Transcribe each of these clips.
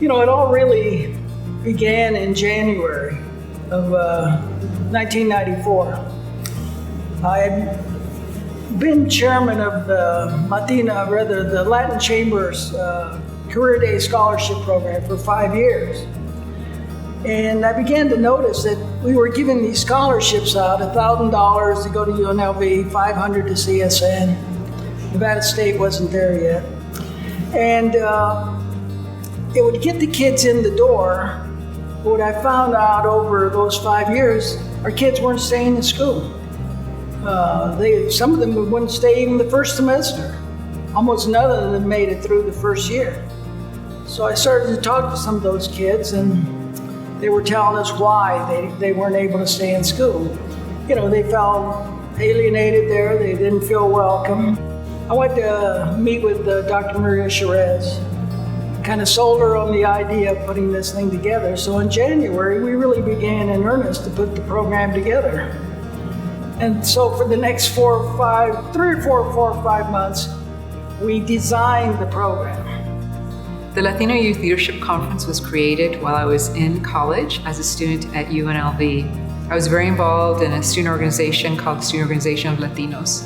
It all really began in January of 1994. I had been chairman of the the Latin Chamber's Career Day Scholarship Program for 5 years. And I began to notice that we were giving these scholarships out, $1,000 to go to UNLV, $500 to CSN. Nevada State wasn't there yet. And it would get the kids in the door. But what I found out over those 5 years, our kids weren't staying in school. Some of them wouldn't stay even the first semester. Almost none of them made it through the first year. So I started to talk to some of those kids, and they were telling us why they weren't able to stay in school. They felt alienated there. They didn't feel welcome. I went to meet with Dr. Maria Jerez, kind of sold her on the idea of putting this thing together. So in January, we really began in earnest to put the program together. And so for the next 4 or 5 months, we designed the program. The Latino Youth Leadership Conference was created while I was in college as a student at UNLV. I was very involved in a student organization called the Student Organization of Latinos.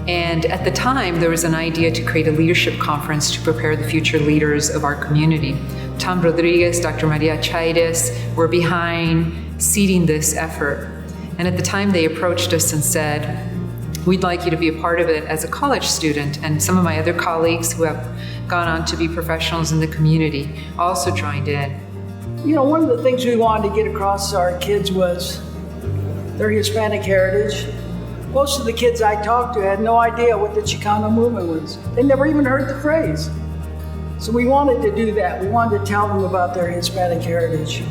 And at the time, there was an idea to create a leadership conference to prepare the future leaders of our community. Tom Rodriguez, Dr. Maria Chaires were behind seeding this effort. And at the time, they approached us and said, we'd like you to be a part of it as a college student. And some of my other colleagues who have gone on to be professionals in the community also joined in. One of the things we wanted to get across to our kids was their Hispanic heritage. Most of the kids I talked to had no idea what the Chicano movement was. They never even heard the phrase. So we wanted to do that. We wanted to tell them about their Hispanic heritage.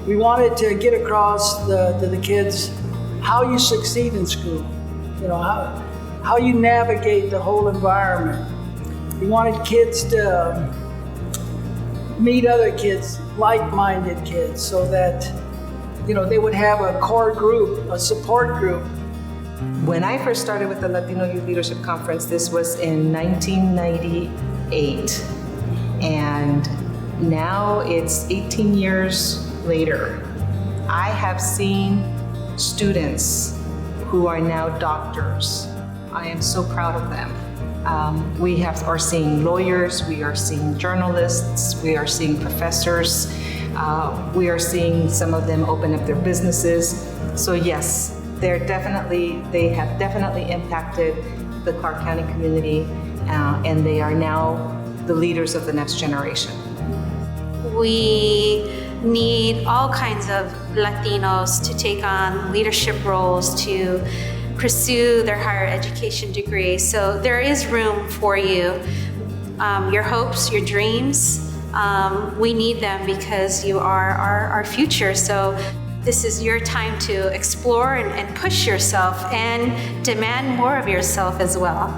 We wanted to get across to the kids how you succeed in school, how you navigate the whole environment. We wanted kids to meet other kids, like-minded kids, so that, they would have a core group, a support group. When I first started with the Latino Youth Leadership Conference, this was in 1998. And now it's 18 years later. I have seen students who are now doctors. I am so proud of them. We are seeing lawyers, we are seeing journalists, we are seeing professors, we are seeing some of them open up their businesses. So yes, they have definitely impacted the Clark County community, and they are now the leaders of the next generation. We need all kinds of Latinos to take on leadership roles, to pursue their higher education degrees. So there is room for you. Your hopes, your dreams, we need them because you are our future. So this is your time to explore and push yourself and demand more of yourself as well.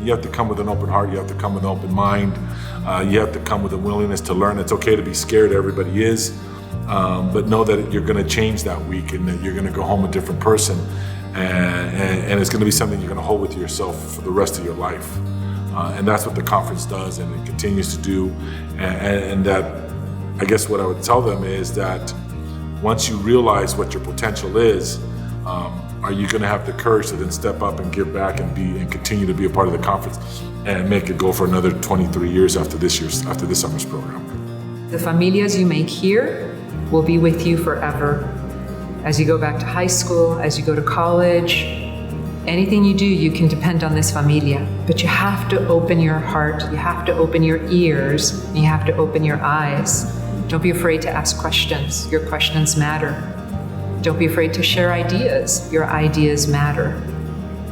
You have to come with an open heart, you have to come with an open mind, you have to come with a willingness to learn. It's okay to be scared, everybody is, but know that you're gonna change that week and that you're gonna go home a different person. And it's going to be something you're going to hold with yourself for the rest of your life. And that's what the conference does, and it continues to do. And that, I guess what I would tell them is that once you realize what your potential is, are you going to have the courage to then step up and give back and continue to be a part of the conference and make it go for another 23 years after this summer's program? The familias you make here will be with you forever. As you go back to high school, as you go to college, anything you do, you can depend on this familia. But you have to open your heart, you have to open your ears, and you have to open your eyes. Don't be afraid to ask questions. Your questions matter. Don't be afraid to share ideas. Your ideas matter.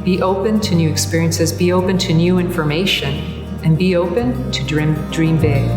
Be open to new experiences, be open to new information, and be open to dream big.